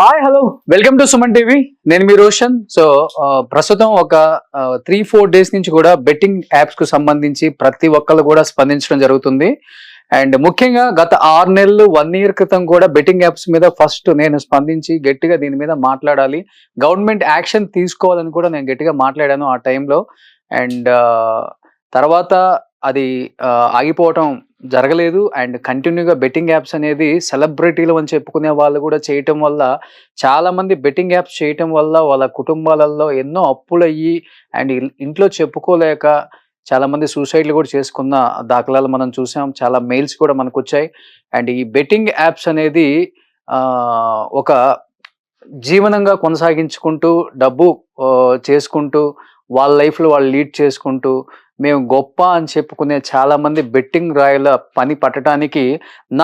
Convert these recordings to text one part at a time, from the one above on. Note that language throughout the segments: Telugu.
Hi hello welcome to Suman TV. నేను మీ రోషన్. సో ప్రస్తుతం ఒక 3-4 డేస్ నుంచి కూడా బెట్టింగ్ యాప్స్ కు సంబంధించి ప్రతి ఒక్కళ్ళు కూడా స్పందించడం జరుగుతుంది. అండ్ ముఖ్యంగా గత 6 నెలలు 1 year క్రితం కూడా బెట్టింగ్ యాప్స్ మీద ఫస్ట్ నేను స్పందించి గట్టిగా దీని మీద మాట్లాడాలి, గవర్నమెంట్ యాక్షన్ తీసుకోవాలని కూడా నేను గట్టిగా మాట్లాడాను ఆ టైంలో. అండ్ తర్వాత అది ఆగిపోవటం జరగలేదు. అండ్ కంటిన్యూగా బెట్టింగ్ యాప్స్ అనేది సెలబ్రిటీలు అని చెప్పుకునే వాళ్ళు కూడా చేయటం వల్ల, చాలా మంది బెట్టింగ్ యాప్స్ చేయటం వల్ల వాళ్ళ కుటుంబాలలో ఎన్నో అప్పులు అయ్యి అండ్ ఇంట్లో చెప్పుకోలేక చాలా మంది సూసైడ్లు కూడా చేసుకున్న దాఖలాలు మనం చూసాం. చాలా మెయిల్స్ కూడా మనకు వచ్చాయి. అండ్ ఈ బెట్టింగ్ యాప్స్ అనేది ఒక జీవనంగా కొనసాగించుకుంటూ డబ్బు చేసుకుంటూ వాళ్ళ లైఫ్లో వాళ్ళు లీడ్ చేసుకుంటూ మేము గొప్ప అని చెప్పుకునే చాలా మంది బెట్టింగ్ రాయల పని పట్టడానికి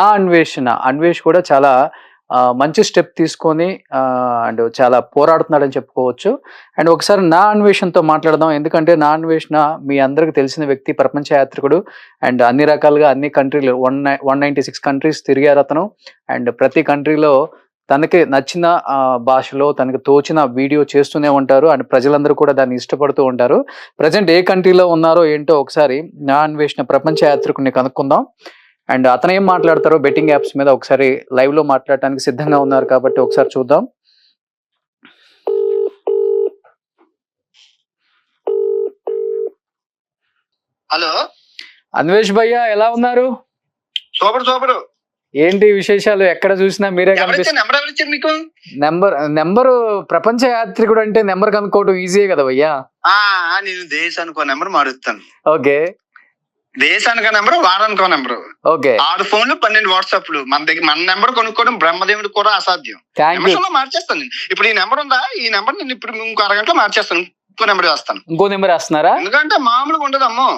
అన్వేష్ కూడా చాలా మంచి స్టెప్ తీసుకొని అండ్ చాలా పోరాడుతున్నాడని చెప్పుకోవచ్చు. అండ్ ఒకసారి నా అన్వేషణతో మాట్లాడదాం. ఎందుకంటే నా అన్వేషణ మీ అందరికి తెలిసిన వ్యక్తి, ప్రపంచ యాత్రికుడు. అండ్ అన్ని రకాలుగా అన్ని కంట్రీలు 196 కంట్రీస్ తిరిగారు అతను. అండ్ ప్రతి కంట్రీలో తనకి నచ్చిన భాషలో తనకు తోచిన వీడియో చేస్తూనే ఉంటారు. అండ్ ప్రజలందరూ కూడా దాన్ని ఇష్టపడుతూ ఉంటారు. ప్రజెంట్ ఏ కంట్రీలో ఉన్నారో ఏంటో ఒకసారి నా అన్వేషణ ప్రపంచ యాత్రికుడిని కనుక్కుందాం. అండ్ అతను ఏం మాట్లాడతారో బెట్టింగ్ యాప్స్ మీద ఒకసారి లైవ్ లో మాట్లాడటానికి సిద్ధంగా ఉన్నారు కాబట్టి ఒకసారి చూద్దాం. హలో అన్వేష్ భయ్య, ఎలా ఉన్నారు? సూపర్. ఏంటి విశేషాలు? ఎక్కడ చూసినా మీరే కనిపిస్తారు. మీకు నెంబరు ప్రపంచ యాత్రికుడు అంటే నెంబర్ కనుక్కోవడం ఈజీయే కదా భయ్యా. నేను దేశానికి నెంబర్ మారుస్తాను. ఓకే, దేశానికి నెంబర్, వారానికి నెంబర్. ఓకే, 6 ఫోన్లు 12 వాట్సాప్లు. మన దగ్గర మన నెంబర్ కొనుక్కోవడం బ్రహ్మదేవుడికి కూడా అసాధ్యం. మార్చేస్తాను నేను. ఇప్పుడు ఈ నెంబర్ ఉందా, ఈ నెంబర్ నేను ఇప్పుడు ఇంకో అరగంటలో మార్చేస్తాను. ఇంకో నెంబర్ వేస్తాను. ఇంకో నెంబర్ వేస్తున్నారా? ఎందుకంటే మామూలుగా ఉండదు అమ్మో.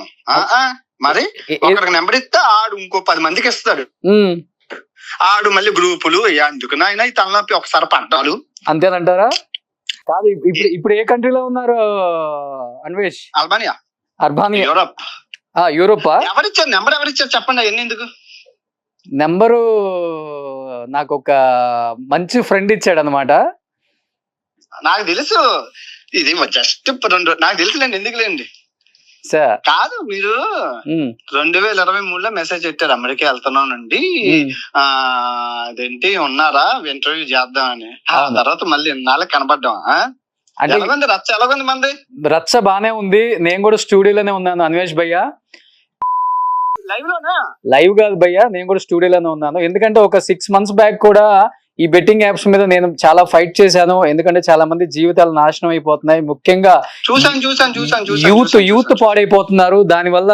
మరి ఒకరికి నెంబర్ ఇస్తే ఆడు ఇంకో 10 మందికి ఇస్తాడు. ఆడు మళ్ళీ గ్రూపులు ఎందుకు నాయన ఈ తలనొప్పి ఒకసారి పడ్డాలు. అంతేనంటారా? కాదు, ఇప్పుడు ఏ కంట్రీలో ఉన్నారు అన్వేష్? Albania, Europe. యూరోపా? ఎవరిచ్చారు నెంబర్? ఎవరిచ్చారు చెప్పండి. ఎన్ని ఎందుకు నెంబరు? నాకు ఒక మంచి ఫ్రెండ్ ఇచ్చాడు అనమాట. నాకు తెలుసు, ఇది జస్ట్ 2 నాకు తెలుసులేండి. ఎందుకులేండి సార్. కాదు, మీరు 2023లో మెసేజ్ పెట్టారు అమెరికా వెళ్తున్నానండి, అదేంటి ఉన్నారా ఇంటర్వ్యూ చేద్దామని. ఆ తర్వాత మళ్ళీ ఇన్నాళ్ళకి కనపడ్డాం. ఎలాగుంది మంది? రచ్చ బానే ఉంది. నేను కూడా స్టూడియోలోనే ఉన్నాను అన్వేష్ భయ్య. లైవ్ కాదు భయ్య, నేను కూడా స్టూడియోలోనే ఉన్నాను. ఎందుకంటే ఒక 6 months బ్యాక్ కూడా ఈ బెట్టింగ్ యాప్స్ మీద నేను చాలా ఫైట్ చేశాను. ఎందుకంటే చాలా మంది జీవితాలు నాశనం అయిపోతున్నాయి. ముఖ్యంగా యూత్ పాడైపోతున్నారు. దానివల్ల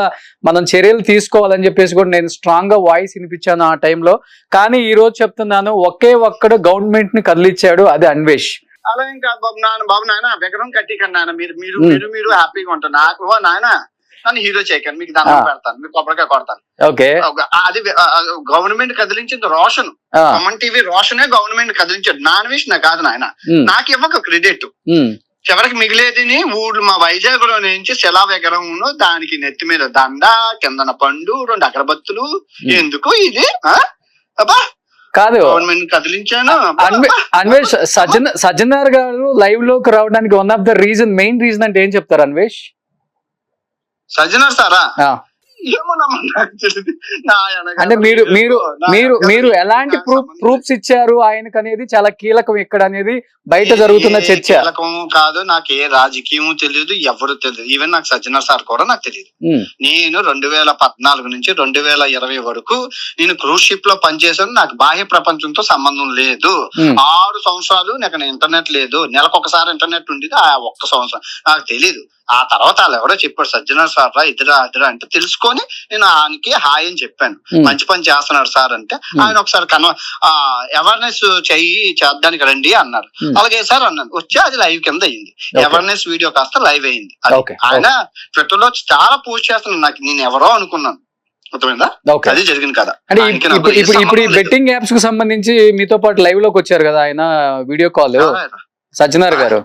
మనం చర్యలు తీసుకోవాలని చెప్పేసి కూడా నేను స్ట్రాంగ్ గా వాయిస్ వినిపించాను ఆ టైంలో. కానీ ఈ రోజు చెప్తున్నాను, ఒకే ఒక్కడు గవర్నమెంట్ ని కదిలిచ్చాడు, అది అన్వేష్. అలా ఇంకా బాబు నాయన విగ్రహం కట్టికండి నాయన, మీరు హ్యాపీగా ఉంటారు. నాకు నాయన నన్ను హీరో చేయకండి, మీకు దండం పెడతాను, మీకు కొబ్బరికాయ కొడతాను. ఓకే, అది గవర్నమెంట్ కదిలించింది రోషన్. సుమన్ టీవీ రోషనే గవర్నమెంట్ కదిలించాడు. నా అన్వేషణ కాదు నాయన. నాకు ఇవ్వక క్రెడిట్. చివరికి మిగిలేదిని ఊళ్ళు మా వైజాగ్ లో నుంచి శిలా విగ్రహం, దానికి నెత్తి మీద దండ, కిందన పండు, 2 అగరబత్తులు. ఎందుకు ఇది? కాదు, గవర్నమెంట్ కదిలించాను. అన్వేష్, సజ్జనార్ గారు లైవ్ లోకి రావడానికి one of the main reason అంటే ఏం చెప్తారు అన్వేష్? సజ్జనార్ సారా? అంటే మీరు ఎలాంటి ప్రూఫ్స్ ఇచ్చారు ఆయనకు అనేది చాలా కీలకం ఇక్కడ అనేది బయట జరుగుతున్న చర్చ. కీలకం కాదు, నాకు ఏ రాజకీయం తెలియదు, ఎవరు తెలియదు. ఈవెన్ నాకు సజ్జనార్ సార్ కూడా నాకు తెలియదు. నేను 2014 నుంచి 2020 వరకు నేను క్రూజ్ షిప్ లో పనిచేశాను. నాకు బాహ్య ప్రపంచంతో సంబంధం లేదు. 6 సంవత్సరాలు నాకు ఇంటర్నెట్ లేదు. నెలకొకసారి ఇంటర్నెట్ ఉండేది. ఆ 1 సంవత్సరం నాకు తెలీదు. ఆ తర్వాత వాళ్ళు ఎవరో చెప్పారు, సజ్జనార్ సార్ రా ఇద్దరా అంటే తెలుసుకొని నేను ఆయనకి హాయ్ అని చెప్పాను. మంచి పని చేస్తున్నాడు సార్ అంటే ఆయన ఒకసారి అవేర్నెస్ చేద్దానికి రండి అన్నారు. అలాగే సార్ అన్నాను. వచ్చి అది లైవ్ కింద అయింది. అవేర్నెస్ వీడియో కాస్త లైవ్ అయింది. ఆయన ట్విట్టర్ లో చాలా పోస్ట్ చేస్తున్నాను. నాకు నేను ఎవరో అనుకున్నాను. అది జరిగింది కదా. ఇప్పుడు ఈ బెట్టింగ్ యాప్స్ కు సంబంధించి మీతో పాటు లైవ్ లోకి వచ్చారు కదా ఆయన, వీడియో కాల్. సజ్జనార్ గారు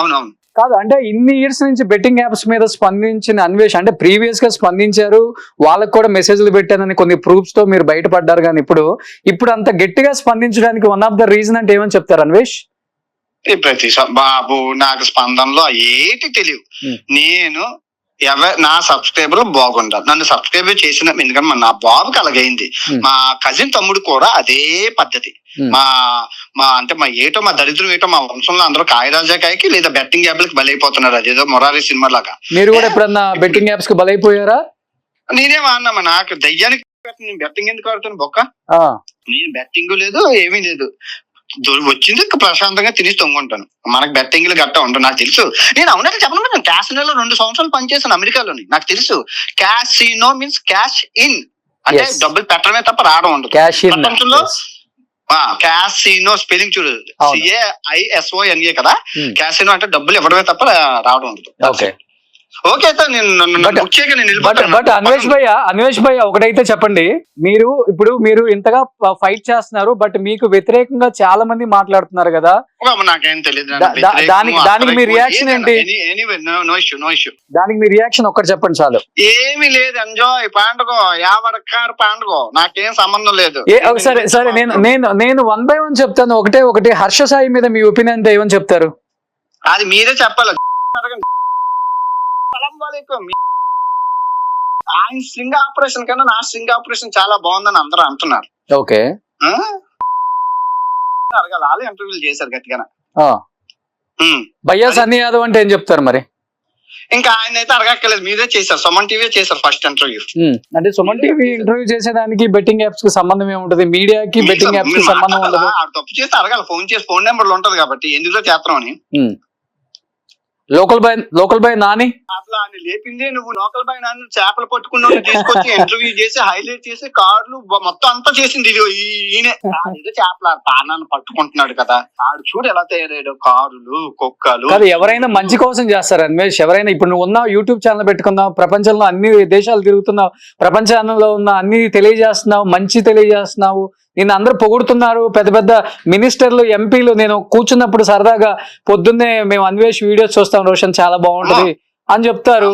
అవునవును. కాదు అంటే ఇన్ని ఇయర్స్ నుంచి బెట్టింగ్ యాప్స్ మీద స్పందించిన అన్వేష్ అంటే ప్రీవియస్ గా స్పందించారు, వాళ్ళకు కూడా మెసేజ్లు పెట్టానని కొన్ని ప్రూఫ్స్ తో మీరు బయటపడ్డారు. కానీ ఇప్పుడు అంత గట్టిగా స్పందించడానికి వన్ ఆఫ్ ద రీజన్ అంటే ఏమని చెప్తారు అన్వేష్? బాబు నాకు స్పందనలో ఏటి తెలియదు. నేను నా సబ్స్క్రైబర్ బాగుండాలి, నన్ను సబ్స్క్రైబ్ చేసిన, ఎందుకంటే నా బాబుకి అలాగైంది. మా కజిన్ తమ్ముడు కూడా అదే పద్ధతి. మా దరిద్రం ఏటో మా వంశంలో అందరూ కాయరాజాకాయకి లేదా బెట్టింగ్ యాప్లకి బలైపోతున్నారు. అదేదో మొరారి సినిమా లాగా. మీరు కూడా ఎప్పుడన్నా బెట్టింగ్ యాప్స్ కి బలైపోయారా? నేనేమో అన్నామా, నాకు దయ్యానికి నేను బెట్టింగ్ ఎందుకు ఆడుతాను బొక్క? నేను బెట్టింగ్ లేదు, ఏమీ లేదు. వచ్చింది ప్రశాంతంగా తిని తొంగుంటాను. మనకు బెట్టింగ్లు గట్టా ఉండవు. నాకు తెలుసు. నేను అవునంటే చెప్పను, క్యాసినోలో 2 సంవత్సరాలు పనిచేశాను అమెరికాలోని. నాకు తెలుసు క్యాసినో మీన్స్ క్యాష్ ఇన్, అంటే డబ్బులు పెట్టడమే తప్ప రావడం ఉండదు. ప్రపంచంలో క్యాసినో స్పెల్లింగ్ చూడు, CAISONA కదా. క్యాసినో అంటే డబ్బులు ఇవ్వడమే తప్ప రావడం ఉండదు. ఓకే బట్ అన్వేష్ భయ్య ఒకటైతే చెప్పండి, మీరు ఇంతగా ఫైట్ చేస్తున్నారు, బట్ మీకు వ్యతిరేకంగా చాలా మంది మాట్లాడుతున్నారు కదా, నాకేం తెలియదు. దానికి మీ రియాక్షన్ ఏంటి? దానికి మీ రియాక్షన్ ఒక్కటి చెప్పండి చాలు. ఏమీ లేదు, ఎంజాయ్ పండుగ, యావడకారు పండుగ, నాకేం సంబంధం లేదు. సరే నేను 1 by 1 చెప్తాను. ఒకటి హర్ష సాయి మీద మీ ఒపీనియన్ ఏమని చెప్తారు? అది మీరే చెప్పాలి. ఆయన స్ట్రింగ్ ఆపరేషన్ కన్నా నా స్ట్రింగ్ ఆపరేషన్ చాలా బాగుందని అందరూ అంటున్నారు. ఓకే, అడగాలి. ఇంటర్వ్యూలు చేశారు గట్టిగా. భయ్యా సన్నీ యాదవ్ అంటే ఏం చెప్తారు మరి? ఇంకా ఆయన అయితే అడగక్కర్లేదు, మీరే చేశారు. సుమన్ టీవీ చేశారు ఫస్ట్ ఇంటర్వ్యూ. అంటే సుమన్ టీవీ ఇంటర్వ్యూ చేసేదానికి బెట్టింగ్ యాప్స్ కి సంబంధం ఏముంటది? మీడియాకి బెట్టింగ్ యాప్స్ కి సంబంధం ఉండదు. తప్పు చేస్తే అడగాలి, ఫోన్ చేసి ఫోన్ నెంబర్లు ఉంటది కాబట్టి ఎందులో చేస్తాం అని. లోకల్ బాయ్ నాని అట్లా ఆయన లేపిందే నువ్వు. లోకల్ బాయ్ నాని చేపలు పట్టుకున్న తీసుకొచ్చి ఇంటర్వ్యూ చేసి హైలైట్ చేసి కార్లు మొత్తం అంతా చేసింది ఈయనే. ఏదో చేపల తానాన్ని పట్టుకుంటున్నాడు కదా, ఆడు చూడు ఎలా తయారయ్యాడు. కారులు, కుక్కలు. ఎవరైనా మంచి కోసం చేస్తారు అన్వేష్. ఎవరైనా ఇప్పుడు నువ్వు ఉన్నావు, యూట్యూబ్ ఛానల్ పెట్టుకున్నావు, ప్రపంచంలో అన్ని దేశాలు తిరుగుతున్నావు, ప్రపంచంలో ఉన్న అన్ని తెలియజేస్తున్నావు, మంచి తెలియజేస్తున్నావు, నిన్ను అందరూ పొగుడుతున్నారు. పెద్ద పెద్ద మినిస్టర్లు, ఎంపీలు. నేను కూర్చున్నప్పుడు సరదాగా పొద్దున్నే మేము అన్వేష్ వీడియోస్ చూస్తాం, రోషన్ చాలా బాగుంటది అని చెప్తారు.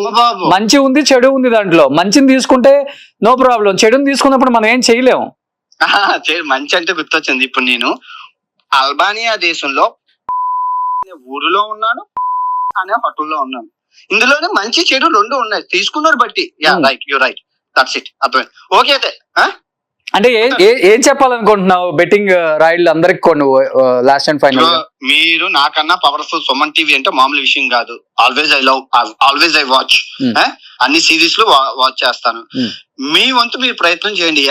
మంచి ఉంది, చెడు ఉంది. దాంట్లో మంచిని తీసుకుంటే నో ప్రాబ్లం, చెడుని తీసుకున్నప్పుడు మనం ఏం చేయలేము. మంచి అంటే గుర్తొచ్చింది. ఇప్పుడు నేను అల్బానియా దేశంలో ఊరిలో ఉన్నాను, అనే హోటల్లో ఉన్నాను. ఇందులోనే మంచి చెడు 2 ఉన్నాయి, తీసుకున్నారు బట్టి. Right, you right, that's it. అర్థమైంది. ఓకే అయితే అంటే ఏం చెప్పాలనుకుంటున్నావు బెట్టింగ్ రాయిడ్లు అందరికి? లాస్ట్ అండ్ ఫైనల్ మీరు నాకన్నా పవర్ఫుల్. సుమన్ టీవీ అంటే మామూలు విషయం కాదు. Always I watch. అన్ని సిరీస్ లో వాచ్ చేస్తాను. మీ వంతు మీరు ప్రయత్నం చేయండి.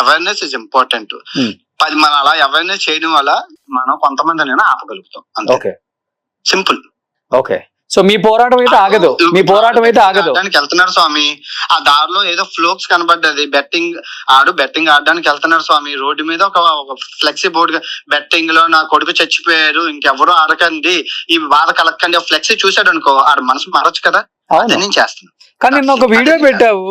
Awareness is important. 10 మనం అలా అవేర్నెస్ చేయడం వల్ల మనం కొంతమంది ఆపగలుగుతాం. అంతే, సింపుల్. ఓకే, సో మీ పోరాటం అయితే ఆగదు. ఆడడానికి వెళ్తున్నాడు స్వామి. ఆ దారిలో ఏదో ఫ్లోక్స్ కనబడ్డది, బెట్టింగ్ ఆడడానికి వెళ్తున్నాడు స్వామి. రోడ్డు మీద ఒక ఫ్లెక్సీ బోర్డు, బెట్టింగ్ లో నా కొడుకు చచ్చిపోయారు, ఇంకెవరూ ఆడకండి, ఈ బాధ కలక్కండి. ఫ్లెక్సీ చూసాడు అనుకో, ఆడ మనసు మారచ్చు కదా. అదే నేను చేస్తాను. కానీ నిన్న ఒక వీడియో పెట్టావు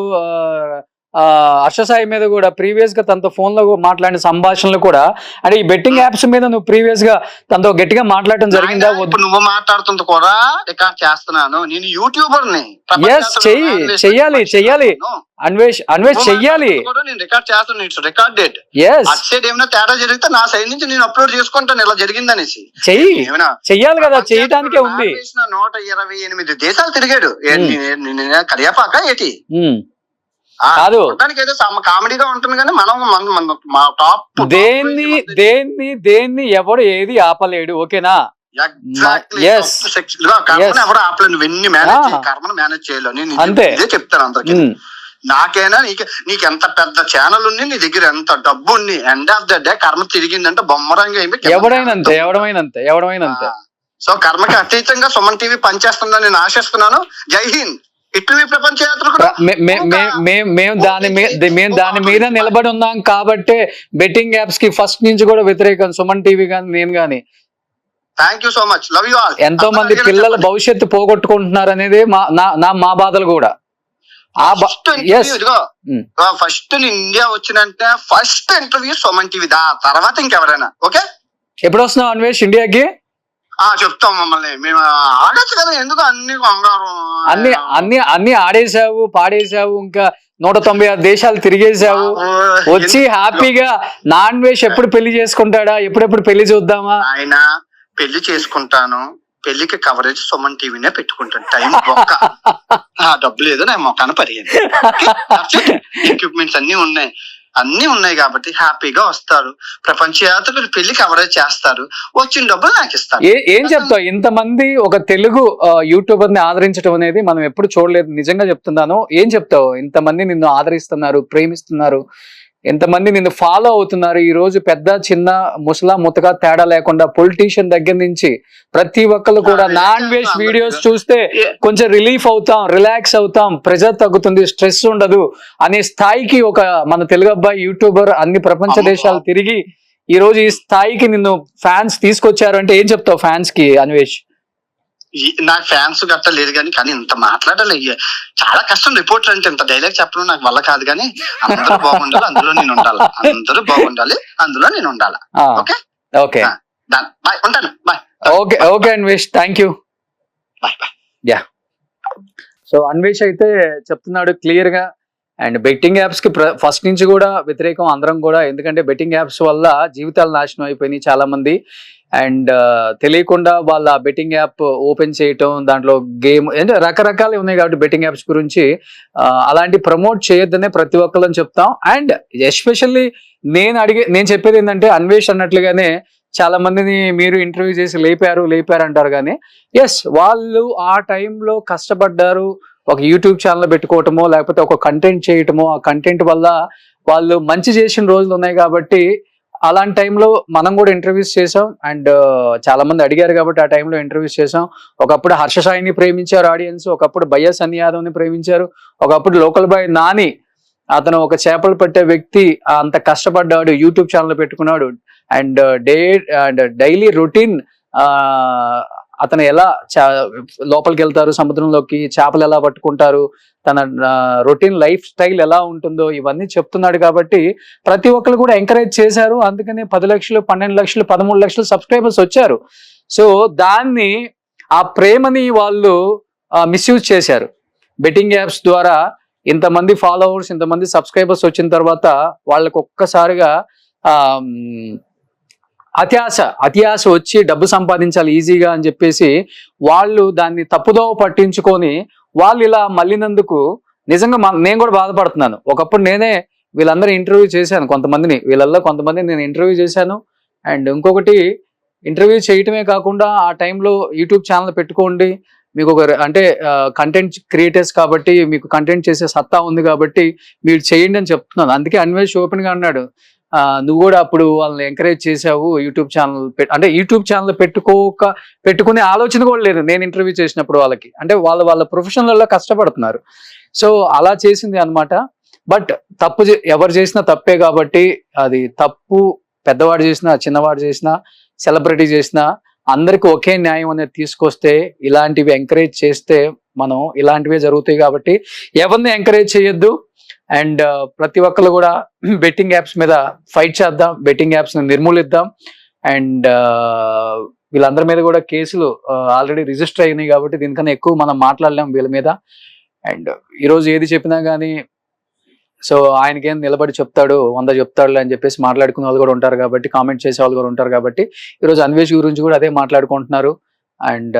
హర్ష సాయి మీద కూడా, ప్రీవియస్ గా తనతో ఫోన్ లో మాట్లాడిన సంభాషణలు కూడా, అంటే ఈ బెట్టింగ్ యాప్స్ మీద నువ్వు ప్రీవియస్ గా తనతో గట్టిగా మాట్లాడటం జరిగిందా? నువ్వు మాట్లాడుతుంది కూడా రికార్డ్ చేస్తున్నాను. నేను యూట్యూబర్ ని. చెయ్యాలి అన్వేష్ చెయ్యాలి. నేను రికార్డ్ చేస్తాను. It's recorded. అటు సైడ్ ఏమైనా తేడా జరిగితే నా సైడ్ నుంచి నేను అప్లోడ్ చేసుకుంటాను, ఇలా జరిగిందనేసి. చెయ్యాలి కదా, చేయడానికే ఉంది. 128 దేశాలు తిరిగాడు. కరియాపాక ఏటి కాదు, కామెడీగా ఉంటుంది కానీ మన టాప్ దేన్ని ఎవడు ఏది ఆపలేడు. ఓకేనా? ఎవరు ఆపలేడు. నువ్వు ఎన్ని కర్మను మేనేజ్ చేయలేవు. నేను అంతే చెప్తాను అందరికి. నాకైనా నీకు ఎంత పెద్ద ఛానల్ ఉంది, నీ దగ్గర ఎంత డబ్బు ఉంది, ఎండ్ ఆఫ్ ద డే కర్మ తిరిగిందంటే బొమ్మరంగా ఎవడమైనా. సో కర్మకి అతీతంగా సుమన్ టీవీ పనిచేస్తుందని నేను ఆశిస్తున్నాను. జై హింద్. ఇట్లు ప్రపంచ యాత్ర మేము దాని మీద నిలబడి ఉన్నాం కాబట్టి బెట్టింగ్ యాప్స్ కి ఫస్ట్ నుంచి కూడా వ్యతిరేకం. సుమన్ టీవీ కానీ నేను కానీ. Thank you so much, love you all. ఎంతో మంది పిల్లల భవిష్యత్తు పోగొట్టుకుంటున్నారు అనేది మా బాధలు కూడా. ఫస్ట్ ఇండియా వచ్చినంటే ఫస్ట్ ఇంటర్వ్యూ సుమన్ టీవీ, తర్వాత ఇంకెవరైనా. ఓకే, ఎప్పుడు వస్తున్నావు అన్వేష్ ఇండియాకి? చెప్తాం మమ్మల్ని, మేము ఆడచ్చు కదా, ఎందుకు అన్ని కంగారు. అన్ని ఆడేసావు, పాడేసావు, ఇంకా 196 దేశాలు తిరిగేసావు, వచ్చి హ్యాపీగా నాన్ వెజ్ ఎప్పుడు పెళ్లి చేసుకుంటాడా, ఎప్పుడెప్పుడు పెళ్లి చూద్దామా? ఆయన పెళ్లి చేసుకుంటాను, పెళ్లికి కవరేజ్ సుమన్ టీవీనే పెట్టుకుంటాను, టైం డబ్బు లేదు నా మొక్కన పరిగెంది. ఎక్విప్మెంట్స్ అన్ని ఉన్నాయి కాబట్టి హ్యాపీగా వస్తారు, ప్రపంచ యాత్రలు పెళ్లి కవరేజ్ చేస్తారు, వచ్చిన డబ్బులు నాకు ఇస్తారు. ఏం చెప్తావు? ఇంతమంది ఒక తెలుగు యూట్యూబర్ ని ఆదరించడం అనేది మనం ఎప్పుడు చూడలేదు, నిజంగా చెప్తున్నాను. ఏం చెప్తావు? ఇంతమంది నిన్ను ఆదరిస్తున్నారు, ప్రేమిస్తున్నారు, ఎంతమంది నిన్ను ఫాలో అవుతున్నారు. ఈ రోజు పెద్ద చిన్న ముసలా ముతగా తేడా లేకుండా పొలిటీషియన్ దగ్గర నుంచి ప్రతి ఒక్కరు కూడా నాన్ వెజ్ వీడియోస్ చూస్తే కొంచెం రిలీఫ్ అవుతాం, రిలాక్స్ అవుతాం, ప్రెజర్ తగ్గుతుంది, స్ట్రెస్ ఉండదు అనే స్థాయికి ఒక మన తెలుగు అబ్బాయి యూట్యూబర్ అన్ని ప్రపంచ దేశాలు తిరిగి ఈ రోజు ఈ స్థాయికి నిన్ను ఫ్యాన్స్ తీసుకొచ్చారు అంటే ఏం చెప్తావు ఫ్యాన్స్ కి అన్వేష్? నాకు ఫ్యాన్స్ గట్ట లేదు కానీ ఇంత మాట్లాడాలి చాలా కష్టం. రిపోర్టర్ అంటే ఇంత డైలాగ్ చెప్పడం నాకు వల్ల కాదు, కానీ అందరూ బాగుండాలి, అందులో నేను ఉండాలి, అందరూ బాగుండాలి, అందులో నేను ఉండాలి. ఓకే ఓకే బాయ్, ఉంటాను, bye. Okay okay Anvesh, thank you, bye bye. Yeah, so Anvesh అయితే చెప్తున్నాడు క్లియర్ గా. అండ్ బెట్టింగ్ యాప్స్ కి ఫస్ట్ నుంచి కూడా వ్యతిరేకం అందరం కూడా, ఎందుకంటే బెట్టింగ్ యాప్స్ వల్ల జీవితాలు నాశనం అయిపోయినాయి చాలా మంది. అండ్ తెలియకుండా వాళ్ళ బెట్టింగ్ యాప్ ఓపెన్ చేయటం, దాంట్లో గేమ్ అంటే రకరకాలు ఉన్నాయి కాబట్టి బెట్టింగ్ యాప్స్ గురించి అలాంటి ప్రమోట్ చేయొద్దనే ప్రతి ఒక్కళ్ళని చెప్తాం. అండ్ ఎస్పెషల్లీ నేను చెప్పేది ఏంటంటే అన్వేష్ అన్నట్లుగానే చాలా మందిని మీరు ఇంటర్వ్యూ చేసి లేపారు అంటారు, కానీ ఎస్ వాళ్ళు ఆ టైంలో కష్టపడ్డారు, ఒక యూట్యూబ్ ఛానల్ పెట్టుకోవటమో లేకపోతే ఒక కంటెంట్ చేయటమో, ఆ కంటెంట్ వల్ల వాళ్ళు మంచి చేసిన రోజులు ఉన్నాయి కాబట్టి అలాంటి టైంలో మనం కూడా ఇంటర్వ్యూస్ చేసాం. అండ్ చాలా మంది అడిగారు కాబట్టి ఆ టైంలో ఇంటర్వ్యూస్ చేసాం. ఒకప్పుడు హర్ష సాయిని ప్రేమించారు ఆడియన్స్, ఒకప్పుడు భయ్యా సన్నీ యాదవ్ని ప్రేమించారు, ఒకప్పుడు లోకల్ బాయ్ నాని, అతను ఒక చేపలు పట్టే వ్యక్తి, అంత కష్టపడ్డాడు, యూట్యూబ్ ఛానల్ పెట్టుకున్నాడు. అండ్ డైలీ రొటీన్ అతను ఎలా లోపలికి వెళ్తారు, సముద్రంలోకి చేపలు ఎలా పట్టుకుంటారు, తన రొటీన్ లైఫ్ స్టైల్ ఎలా ఉంటుందో ఇవన్నీ చెప్తున్నాడు కాబట్టి ప్రతి ఒక్కరు కూడా ఎంకరేజ్ చేశారు. అందుకని 10 లక్షలు, 12 లక్షలు, 13 లక్షలు సబ్స్క్రైబర్స్ వచ్చారు. సో దాన్ని, ఆ ప్రేమని వాళ్ళు మిస్యూజ్ చేశారు. బెట్టింగ్ యాప్స్ ద్వారా ఇంతమంది ఫాలోవర్స్, ఇంతమంది సబ్స్క్రైబర్స్ వచ్చిన తర్వాత వాళ్ళకు ఒక్కసారిగా అత్యాశ వచ్చి డబ్బు సంపాదించాలి ఈజీగా అని చెప్పేసి వాళ్ళు దాన్ని తప్పుదోవ పట్టించుకొని వాళ్ళు ఇలా మళ్ళినందుకు నిజంగా నేను కూడా బాధపడుతున్నాను. ఒకప్పుడు నేనే వీళ్ళందరూ ఇంటర్వ్యూ చేశాను, వీళ్ళల్లో కొంతమందిని నేను ఇంటర్వ్యూ చేశాను. అండ్ ఇంకొకటి, ఇంటర్వ్యూ చేయటమే కాకుండా ఆ టైంలో యూట్యూబ్ ఛానల్ పెట్టుకోండి, మీకు ఒక అంటే కంటెంట్ క్రియేటర్స్ కాబట్టి మీకు కంటెంట్ చేసే సత్తా ఉంది కాబట్టి మీరు చేయండి అని చెప్తున్నాను. అందుకే అన్వేష్ ఓపెన్ గా అన్నాడు, నువ్వు కూడా అప్పుడు వాళ్ళని ఎంకరేజ్ చేసావు, యూట్యూబ్ ఛానల్ అంటే యూట్యూబ్ ఛానల్ పెట్టుకునే ఆలోచన కూడా లేదు నేను ఇంటర్వ్యూ చేసినప్పుడు వాళ్ళకి. అంటే వాళ్ళ ప్రొఫెషనల్లో కష్టపడుతున్నారు. సో అలా చేసింది అనమాట. బట్ తప్పు ఎవరు చేసినా తప్పే కాబట్టి అది తప్పు పెద్దవాడు చేసినా, చిన్నవాడు చేసినా, సెలబ్రిటీ చేసినా అందరికి ఒకే న్యాయం అనేది తీసుకొస్తే, ఇలాంటివి ఎంకరేజ్ చేస్తే మనం ఇలాంటివే జరుగుతాయి కాబట్టి ఎవరిని ఎంకరేజ్ చేయొద్దు. అండ్ ప్రతి ఒక్కరు కూడా బెట్టింగ్ యాప్స్ మీద ఫైట్ చేద్దాం, బెట్టింగ్ యాప్స్ ని నిర్మూలిద్దాం. అండ్ వీళ్ళందరి మీద కూడా కేసులు ఆల్రెడీ రిజిస్టర్ అయినాయి కాబట్టి దీనికన్నా ఎక్కువ మనం మాట్లాడలేం వీళ్ళ మీద. అండ్ ఈరోజు ఏది చెప్పినా కానీ సో ఆయనకేం నిలబడి చెప్తాడు, 100 చెప్తాడు అని చెప్పేసి మాట్లాడుకునే వాళ్ళు కూడా ఉంటారు కాబట్టి, కామెంట్ చేసే వాళ్ళు కూడా ఉంటారు కాబట్టి ఈరోజు అన్వేష్ గురించి కూడా అదే మాట్లాడుకుంటున్నారు. అండ్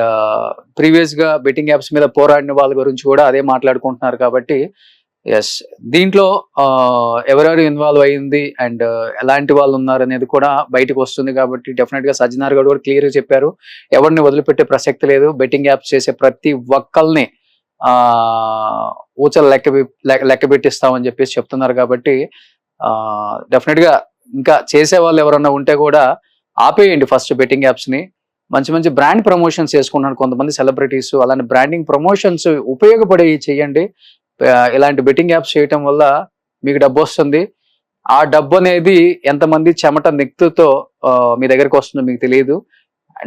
ప్రీవియస్ గా బెట్టింగ్ యాప్స్ మీద పోరాడిన వాళ్ళ గురించి కూడా అదే మాట్లాడుకుంటున్నారు కాబట్టి ఎస్, దీంట్లో ఎవరెవరు ఇన్వాల్వ్ అయ్యింది అండ్ ఎలాంటి వాళ్ళు ఉన్నారు అనేది కూడా బయటకు వస్తుంది కాబట్టి డెఫినెట్ గా సజ్జనార్ గారు కూడా క్లియర్ గా చెప్పారు, ఎవరిని వదిలిపెట్టే ప్రసక్తి లేదు, బెట్టింగ్ యాప్స్ చేసే ప్రతి ఒక్కల్ని ఊచలు లెక్క పెట్టిస్తామని చెప్పేసి చెప్తున్నారు కాబట్టి డెఫినెట్ గా ఇంకా చేసే వాళ్ళు ఎవరన్నా ఉంటే కూడా ఆపేయండి ఫస్ట్ బెట్టింగ్ యాప్స్ ని. మంచి బ్రాండ్ ప్రమోషన్స్ చేసుకుంటున్నారు కొంతమంది సెలబ్రిటీస్, అలాంటి బ్రాండింగ్ ప్రమోషన్స్ ఉపయోగపడే చేయండి. ఇలాంటి బెట్టింగ్ యాప్స్ చేయటం వల్ల మీకు డబ్బు వస్తుంది. ఆ డబ్బు అనేది ఎంతమంది చెమట నెక్తుతో మీ దగ్గరికి వస్తుందో మీకు తెలియదు.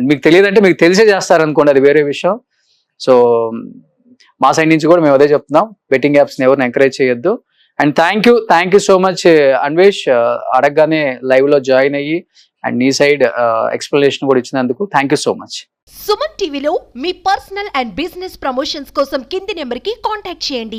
మీకు తెలియదు అంటే మీకు తెలిసే చేస్తారనుకోండి, అది వేరే విషయం. సో మా సైడ్ నుంచి కూడా మేము అదే చెప్తున్నాం, బెట్టింగ్ యాప్స్ని ఎవరిని ఎంకరేజ్ చేయొద్దు. And thank you so much Anvesh, అడగగానే లైవ్ లో జాయిన్ అయ్యి అండ్ నీ సైడ్ ఎక్స్ప్లెనేషన్ కూడా ఇచ్చినందుకు thank you so much. Suman టీవీలో మీ పర్సనల్ అండ్ బిజినెస్ ప్రమోషన్స్ కోసం కింది నెంబర్కి కాంటాక్ట్ చేయండి.